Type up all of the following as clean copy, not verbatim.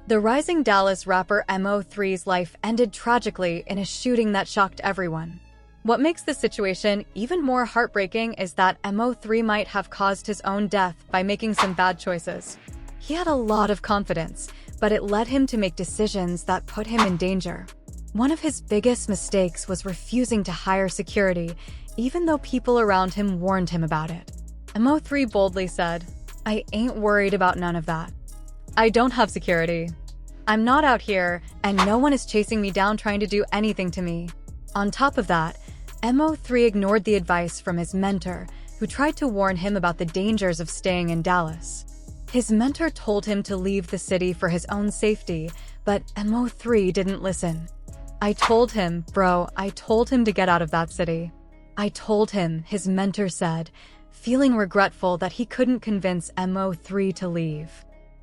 The rising Dallas rapper MO3's life ended tragically in a shooting that shocked everyone. What makes the situation even more heartbreaking is that MO3 might have caused his own death by making some bad choices. He had a lot of confidence, but it led him to make decisions that put him in danger. One of his biggest mistakes was refusing to hire security, even though people around him warned him about it. MO3 boldly said, "I ain't worried about none of that. I don't have security. I'm not out here, and no one is chasing me down trying to do anything to me." On top of that, MO3 ignored the advice from his mentor, who tried to warn him about the dangers of staying in Dallas. His mentor told him to leave the city for his own safety, but MO3 didn't listen. "I told him, bro, I told him to get out of that city. I told him," his mentor said, feeling regretful that he couldn't convince MO3 to leave.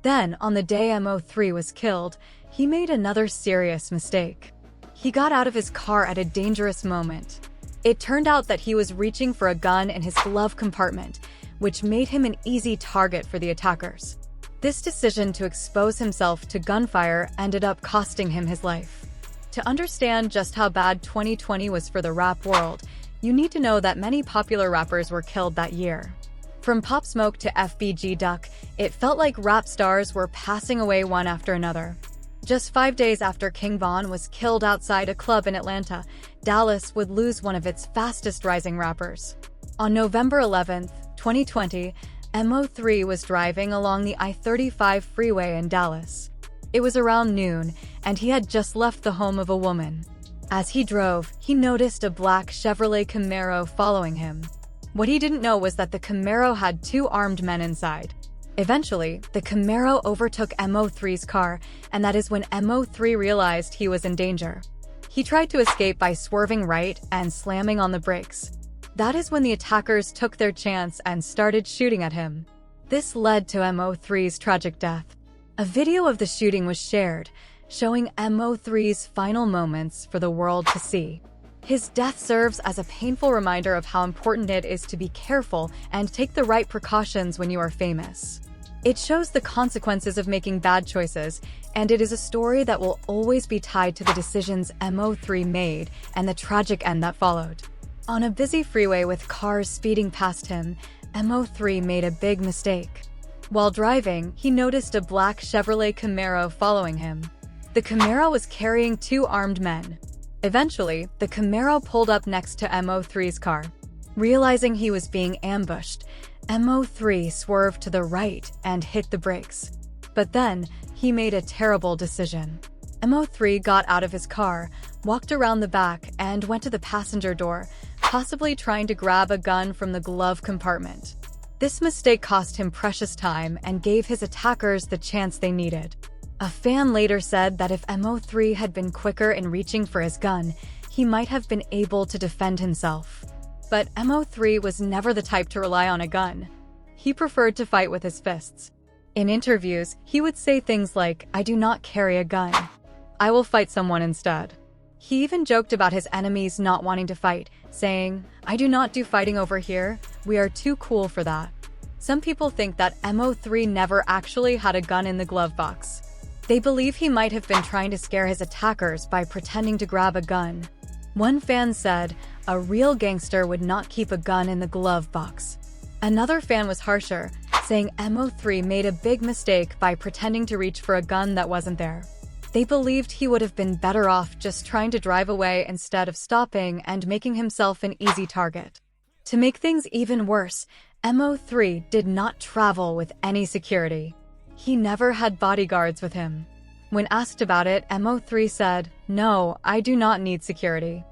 Then, on the day MO3 was killed, he made another serious mistake. He got out of his car at a dangerous moment. It turned out that he was reaching for a gun in his glove compartment, which made him an easy target for the attackers. This decision to expose himself to gunfire ended up costing him his life. To understand just how bad 2020 was for the rap world, you need to know that many popular rappers were killed that year. From Pop Smoke to FBG Duck, it felt like rap stars were passing away one after another. Just 5 days after King Von was killed outside a club in Atlanta, Dallas would lose one of its fastest rising rappers. On November 11, 2020, MO3 was driving along the I-35 freeway in Dallas. It was around noon, and he had just left the home of a woman. As he drove, he noticed a black Chevrolet Camaro following him. What he didn't know was that the Camaro had 2 armed men inside. Eventually, the Camaro overtook MO3's car, and that is when MO3 realized he was in danger. He tried to escape by swerving right and slamming on the brakes. That is when the attackers took their chance and started shooting at him. This led to MO3's tragic death. A video of the shooting was shared, showing MO3's final moments for the world to see. His death serves as a painful reminder of how important it is to be careful and take the right precautions when you are famous. It shows the consequences of making bad choices, and it is a story that will always be tied to the decisions MO3 made and the tragic end that followed. On a busy freeway with cars speeding past him, MO3 made a big mistake. While driving, he noticed a black Chevrolet Camaro following him. The Camaro was carrying 2 armed men. Eventually, the Camaro pulled up next to MO3's car. Realizing he was being ambushed, MO3 swerved to the right and hit the brakes. But then, he made a terrible decision. MO3 got out of his car, walked around the back, and went to the passenger door, possibly trying to grab a gun from the glove compartment. This mistake cost him precious time and gave his attackers the chance they needed. A fan later said that if MO3 had been quicker in reaching for his gun, he might have been able to defend himself. But MO3 was never the type to rely on a gun. He preferred to fight with his fists. In interviews, he would say things like, "I do not carry a gun. I will fight someone instead." He even joked about his enemies not wanting to fight, saying, "I do not do fighting over here. We are too cool for that." Some people think that MO3 never actually had a gun in the glove box. They believe he might have been trying to scare his attackers by pretending to grab a gun. One fan said, "A real gangster would not keep a gun in the glove box." Another fan was harsher, saying MO3 made a big mistake by pretending to reach for a gun that wasn't there. They believed he would have been better off just trying to drive away instead of stopping and making himself an easy target. To make things even worse, MO3 did not travel with any security. He never had bodyguards with him. When asked about it, MO3 said, "No, I do not need security.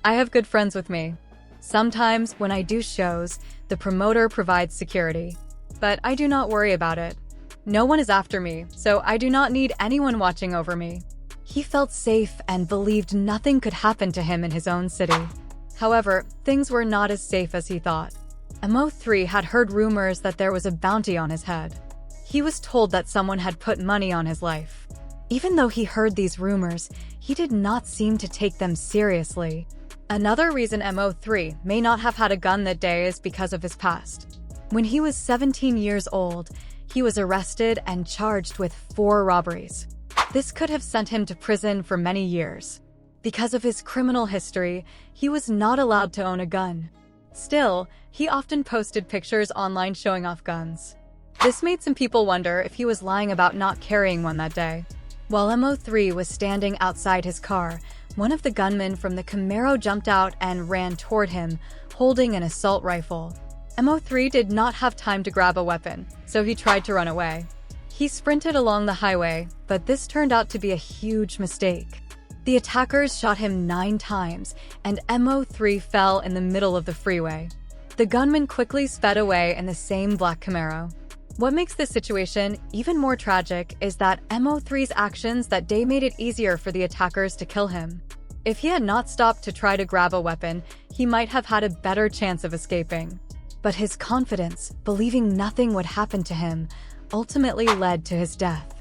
I have good friends with me. Sometimes, when I do shows, the promoter provides security. But I do not worry about it. No one is after me, so I do not need anyone watching over me." He felt safe and believed nothing could happen to him in his own city. However, things were not as safe as he thought. MO3 had heard rumors that there was a bounty on his head. He was told that someone had put money on his life. Even though he heard these rumors, he did not seem to take them seriously. Another reason MO3 may not have had a gun that day is because of his past. When he was 17 years old, he was arrested and charged with 4 robberies. This could have sent him to prison for many years. Because of his criminal history, he was not allowed to own a gun. Still, he often posted pictures online showing off guns. This made some people wonder if he was lying about not carrying one that day. While MO3 was standing outside his car, one of the gunmen from the Camaro jumped out and ran toward him, holding an assault rifle. MO3 did not have time to grab a weapon, so he tried to run away. He sprinted along the highway, but this turned out to be a huge mistake. The attackers shot him 9 times, and MO3 fell in the middle of the freeway. The gunman quickly sped away in the same black Camaro. What makes this situation even more tragic is that MO3's actions that day made it easier for the attackers to kill him. If he had not stopped to try to grab a weapon, he might have had a better chance of escaping. But his confidence, believing nothing would happen to him, ultimately led to his death.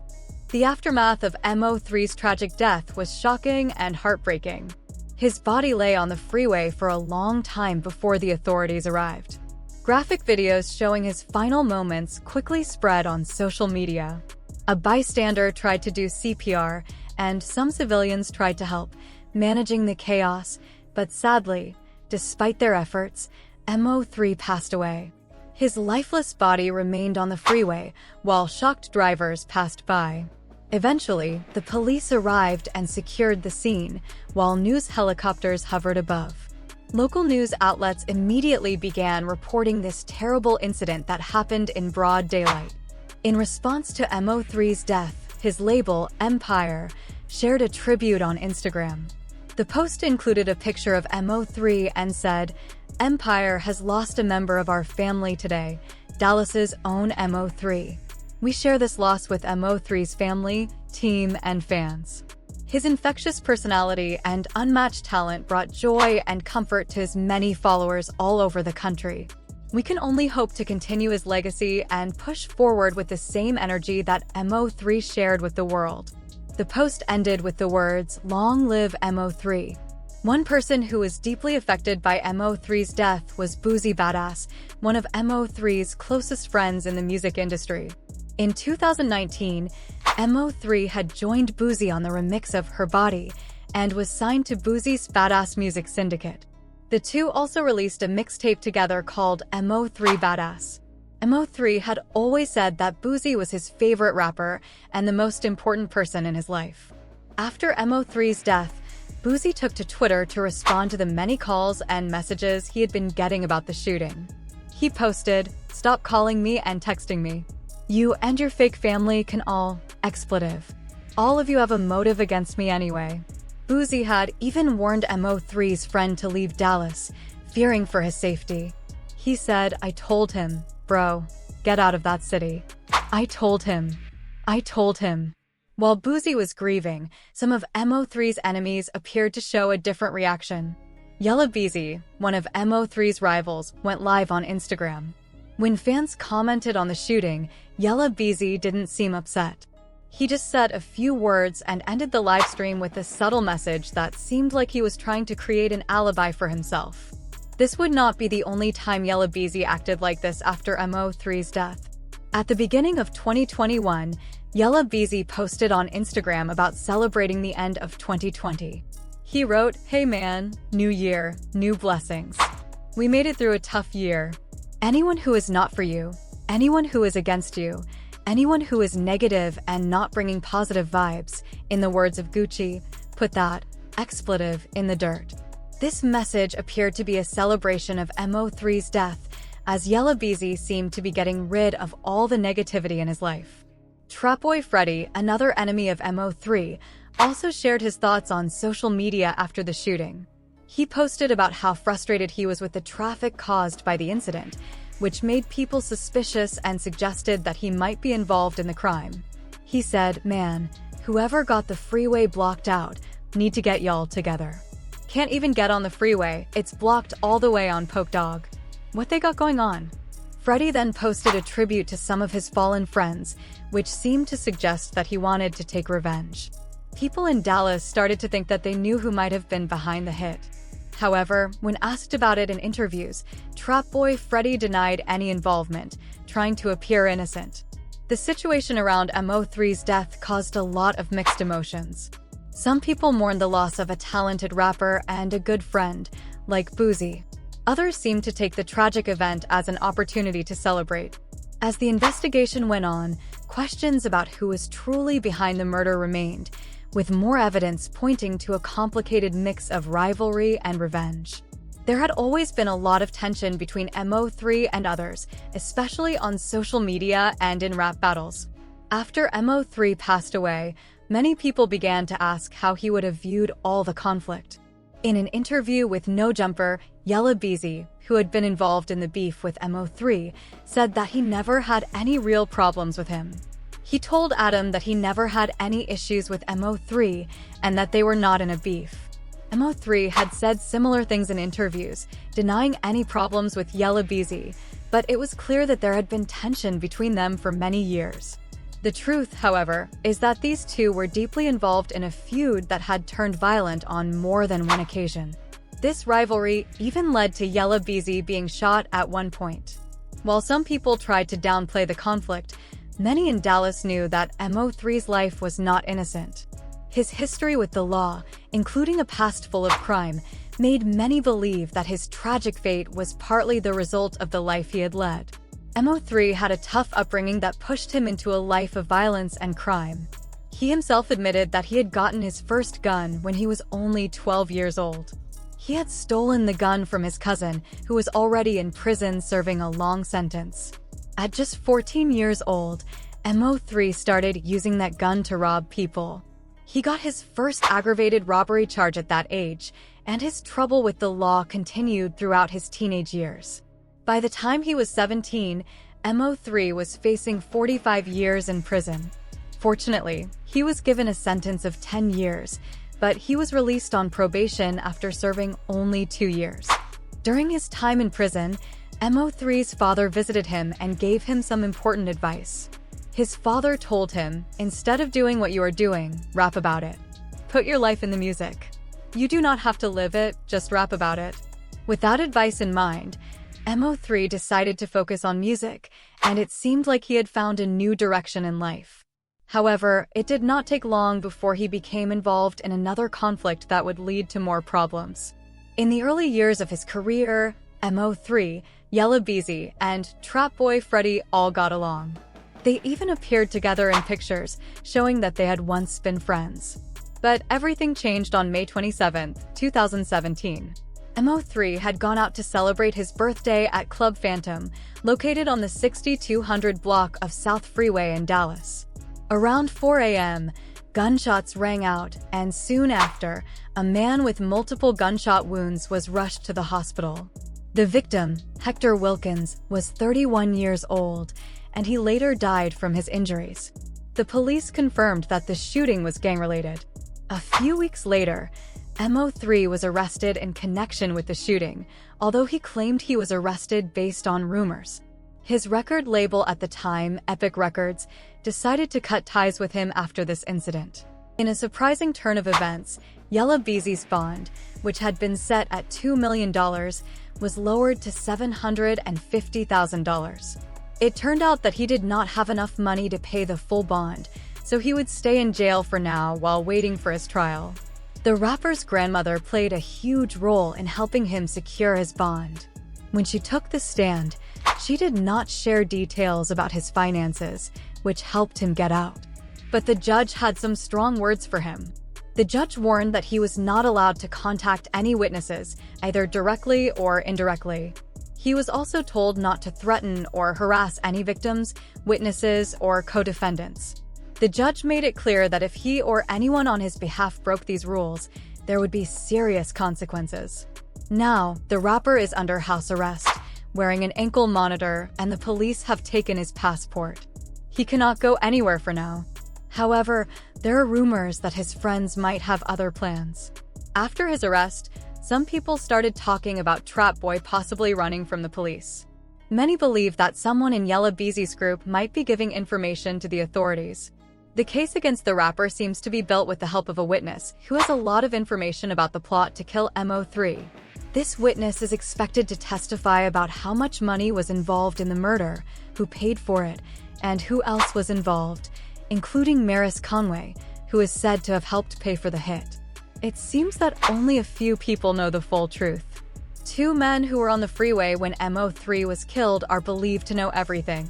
The aftermath of MO3's tragic death was shocking and heartbreaking. His body lay on the freeway for a long time before the authorities arrived. Graphic videos showing his final moments quickly spread on social media. A bystander tried to do CPR, and some civilians tried to help, managing the chaos, but sadly, despite their efforts, MO3 passed away. His lifeless body remained on the freeway while shocked drivers passed by. Eventually, the police arrived and secured the scene, while news helicopters hovered above. Local news outlets immediately began reporting this terrible incident that happened in broad daylight. In response to MO3's death, his label, Empire, shared a tribute on Instagram. The post included a picture of MO3 and said, "Empire has lost a member of our family today, Dallas's own MO3. We share this loss with MO3's family, team, and fans." His infectious personality and unmatched talent brought joy and comfort to his many followers all over the country. We can only hope to continue his legacy and push forward with the same energy that MO3 shared with the world. The post ended with the words, "Long live MO3." One person who was deeply affected by MO3's death was Boozy Badass, one of MO3's closest friends in the music industry. In 2019, MO3 had joined Boozy on the remix of Her Body and was signed to Boozy's Badass Music Syndicate. The two also released a mixtape together called MO3 Badass. MO3 had always said that Boozy was his favorite rapper and the most important person in his life. After MO3's death, Boozy took to Twitter to respond to the many calls and messages he had been getting about the shooting. He posted, "Stop calling me and texting me. You and your fake family can all, expletive. All of you have a motive against me anyway." Boozy had even warned MO3's friend to leave Dallas, fearing for his safety. He said, "I told him, bro, get out of that city. I told him. I told him." While Boozy was grieving, some of MO3's enemies appeared to show a different reaction. Yella Beezy, one of MO3's rivals, went live on Instagram. When fans commented on the shooting, Yella Beezy didn't seem upset. He just said a few words and ended the livestream with a subtle message that seemed like he was trying to create an alibi for himself. This would not be the only time Yella Beezy acted like this after MO3's death. At the beginning of 2021, Yella Beezy posted on Instagram about celebrating the end of 2020. He wrote, "Hey man, new year, new blessings. We made it through a tough year. Anyone who is not for you, anyone who is against you, anyone who is negative and not bringing positive vibes, in the words of Gucci, put that expletive in the dirt." This message appeared to be a celebration of MO3's death, as Yella Beezy seemed to be getting rid of all the negativity in his life. Trap Boy Freddy, another enemy of MO3, also shared his thoughts on social media after the shooting. He posted about how frustrated he was with the traffic caused by the incident, which made people suspicious and suggested that he might be involved in the crime. He said, "Man, whoever got the freeway blocked out, need to get y'all together. Can't even get on the freeway, it's blocked all the way on Poke Dog. What they got going on?" Freddy then posted a tribute to some of his fallen friends, which seemed to suggest that he wanted to take revenge. People in Dallas started to think that they knew who might have been behind the hit. However, when asked about it in interviews, Trap Boy Freddy denied any involvement, trying to appear innocent. The situation around MO3's death caused a lot of mixed emotions. Some people mourned the loss of a talented rapper and a good friend, like Boozy. Others seemed to take the tragic event as an opportunity to celebrate. As the investigation went on, questions about who was truly behind the murder remained, with more evidence pointing to a complicated mix of rivalry and revenge. There had always been a lot of tension between MO3 and others, especially on social media and in rap battles. After MO3 passed away, many people began to ask how he would have viewed all the conflict. In an interview with No Jumper, Yella Beezy, who had been involved in the beef with MO3, said that he never had any real problems with him. He told Adam that he never had any issues with MO3 and that they were not in a beef. MO3 had said similar things in interviews, denying any problems with Yella Beezy, but it was clear that there had been tension between them for many years. The truth, however, is that these two were deeply involved in a feud that had turned violent on more than one occasion. This rivalry even led to Yella Beezy being shot at one point. While some people tried to downplay the conflict, many in Dallas knew that MO3's life was not innocent. His history with the law, including a past full of crime, made many believe that his tragic fate was partly the result of the life he had led. MO3 had a tough upbringing that pushed him into a life of violence and crime. He himself admitted that he had gotten his first gun when he was only 12 years old. He had stolen the gun from his cousin, who was already in prison serving a long sentence. At just 14 years old, MO3 started using that gun to rob people. He got his first aggravated robbery charge at that age, and his trouble with the law continued throughout his teenage years. By the time he was 17, MO3 was facing 45 years in prison. Fortunately, he was given a sentence of 10 years, but he was released on probation after serving only 2 years. During his time in prison, MO3's father visited him and gave him some important advice. His father told him, "Instead of doing what you are doing, rap about it. Put your life in the music. You do not have to live it, just rap about it." With that advice in mind, MO3 decided to focus on music, and it seemed like he had found a new direction in life. However, it did not take long before he became involved in another conflict that would lead to more problems. In the early years of his career, MO3, Yella Beezy, and Trap Boy Freddy all got along. They even appeared together in pictures, showing that they had once been friends. But everything changed on May 27, 2017. MO3 had gone out to celebrate his birthday at Club Phantom, located on the 6200 block of South Freeway in Dallas. Around 4 a.m., gunshots rang out, and soon after, a man with multiple gunshot wounds was rushed to the hospital. The victim, Hector Wilkins, was 31 years old, and he later died from his injuries. The police confirmed that the shooting was gang-related. A few weeks later, MO3 was arrested in connection with the shooting, although he claimed he was arrested based on rumors. His record label at the time, Epic Records, decided to cut ties with him after this incident. In a surprising turn of events, Yella Beezy's bond, which had been set at $2 million, was lowered to $750,000. It turned out that he did not have enough money to pay the full bond, so he would stay in jail for now while waiting for his trial. The rapper's grandmother played a huge role in helping him secure his bond. When she took the stand, she did not share details about his finances, which helped him get out. But the judge had some strong words for him. The judge warned that he was not allowed to contact any witnesses, either directly or indirectly. He was also told not to threaten or harass any victims, witnesses, or co-defendants. The judge made it clear that if he or anyone on his behalf broke these rules, there would be serious consequences. Now, the rapper is under house arrest, wearing an ankle monitor, and the police have taken his passport. He cannot go anywhere for now. However, there are rumors that his friends might have other plans. After his arrest, some people started talking about Trap Boy possibly running from the police. Many believe that someone in Yella Beezy's group might be giving information to the authorities. The case against the rapper seems to be built with the help of a witness who has a lot of information about the plot to kill MO3. This witness is expected to testify about how much money was involved in the murder, who paid for it, and who else was involved, including Maris Conway, who is said to have helped pay for the hit. It seems that only a few people know the full truth. Two men who were on the freeway when MO3 was killed are believed to know everything.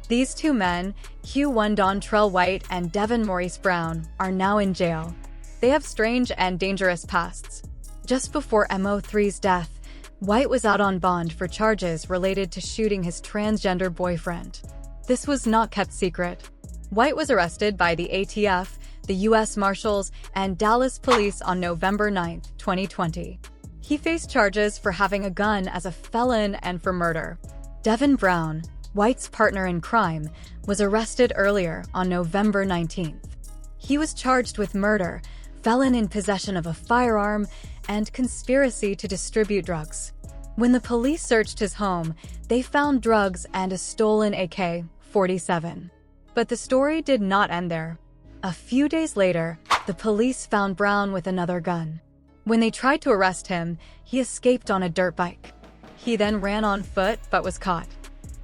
These two men, Q1 Dontrell White and Devin Maurice Brown, are now in jail. They have strange and dangerous pasts. Just before MO3's death, White was out on bond for charges related to shooting his transgender boyfriend. This was not kept secret. White was arrested by the ATF, the U.S. Marshals, and Dallas Police on November 9, 2020. He faced charges for having a gun as a felon and for murder. Devin Brown, White's partner in crime, was arrested earlier on November 19th. He was charged with murder, felon in possession of a firearm, and conspiracy to distribute drugs. When the police searched his home, they found drugs and a stolen AK-47. But the story did not end there. A few days later, the police found Brown with another gun. When they tried to arrest him, he escaped on a dirt bike. He then ran on foot but was caught.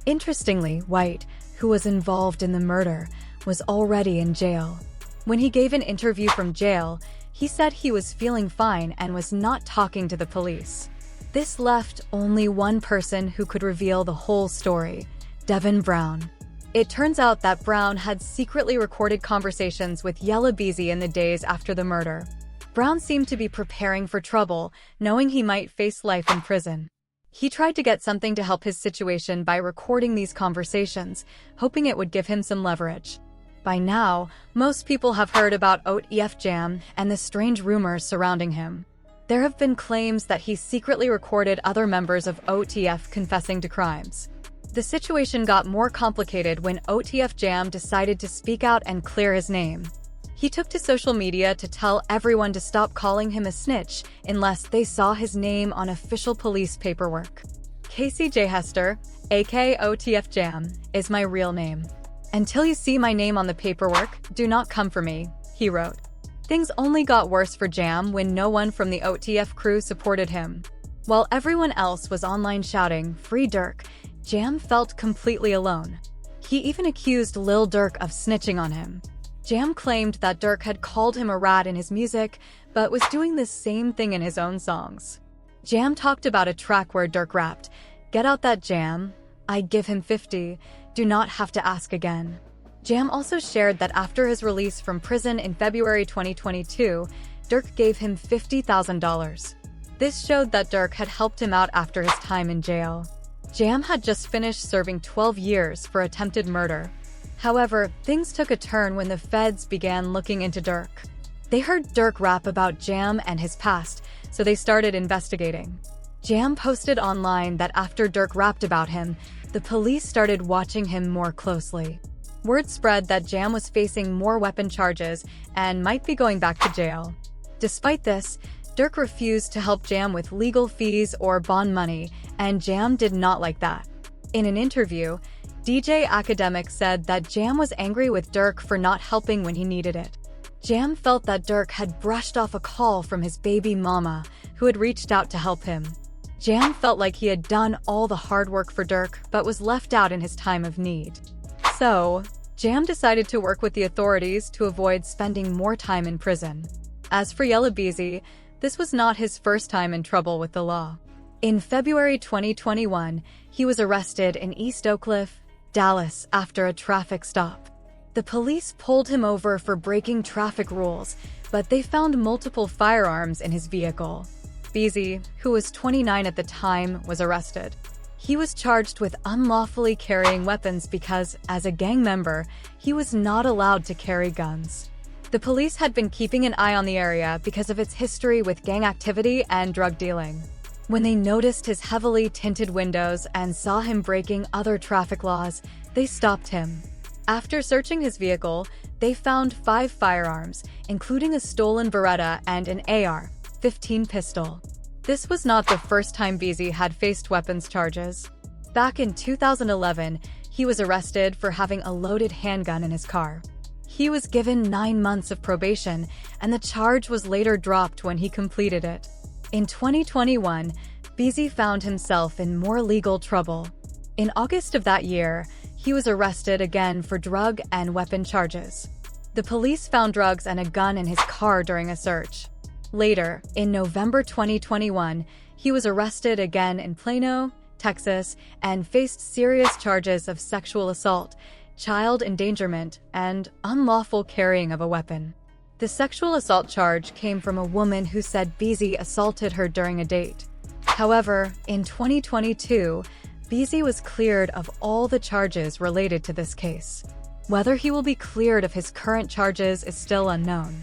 Interestingly, White, who was involved in the murder, was already in jail. When he gave an interview from jail, he said he was feeling fine and was not talking to the police. This left only one person who could reveal the whole story: Devin Brown. It turns out that Brown had secretly recorded conversations with Yella Beezy in the days after the murder. Brown seemed to be preparing for trouble, knowing he might face life in prison. He tried to get something to help his situation by recording these conversations, hoping it would give him some leverage. By now, most people have heard about OTF Jam and the strange rumors surrounding him. There have been claims that he secretly recorded other members of OTF confessing to crimes. The situation got more complicated when OTF Jam decided to speak out and clear his name. He took to social media to tell everyone to stop calling him a snitch unless they saw his name on official police paperwork. Casey J. Hester, aka OTF Jam, is my real name. Until you see my name on the paperwork, do not come for me, he wrote. Things only got worse for Jam when no one from the OTF crew supported him. While everyone else was online shouting, "Free Durk," Jam felt completely alone. He even accused Lil Durk of snitching on him. Jam claimed that Durk had called him a rat in his music, but was doing the same thing in his own songs. Jam talked about a track where Durk rapped, "Get out that Jam, I'd give him 50, do not have to ask again." Jam also shared that after his release from prison in February 2022, Durk gave him $50,000. This showed that Durk had helped him out after his time in jail. Jam had just finished serving 12 years for attempted murder. However, things took a turn when the feds began looking into Durk. They heard Durk rap about Jam and his past, so they started investigating. Jam posted online that after Durk rapped about him, the police started watching him more closely. Word spread that Jam was facing more weapon charges and might be going back to jail. Despite this, Durk refused to help Jam with legal fees or bond money, and Jam did not like that. In an interview, DJ Academic said that Jam was angry with Durk for not helping when he needed it. Jam felt that Durk had brushed off a call from his baby mama, who had reached out to help him. Jam felt like he had done all the hard work for Durk, but was left out in his time of need. So, Jam decided to work with the authorities to avoid spending more time in prison. As for Yella Beezy, this was not his first time in trouble with the law. In February 2021, he was arrested in East Oak Cliff, Dallas, after a traffic stop. The police pulled him over for breaking traffic rules, but they found multiple firearms in his vehicle. Beezy, who was 29 at the time, was arrested. He was charged with unlawfully carrying weapons because, as a gang member, he was not allowed to carry guns. The police had been keeping an eye on the area because of its history with gang activity and drug dealing. When they noticed his heavily tinted windows and saw him breaking other traffic laws, they stopped him. After searching his vehicle, they found 5 firearms, including a stolen Beretta and an AR-15 pistol. This was not the first time Beezy had faced weapons charges. Back in 2011, he was arrested for having a loaded handgun in his car. He was given 9 months of probation, and the charge was later dropped when he completed it. In 2021, Beezy found himself in more legal trouble. In August of that year, he was arrested again for drug and weapon charges. The police found drugs and a gun in his car during a search. Later, in November 2021, he was arrested again in Plano, Texas, and faced serious charges of sexual assault, child endangerment, and unlawful carrying of a weapon. The sexual assault charge came from a woman who said Beasy assaulted her during a date. However, in 2022, Beasy was cleared of all the charges related to this case. Whether he will be cleared of his current charges is still unknown.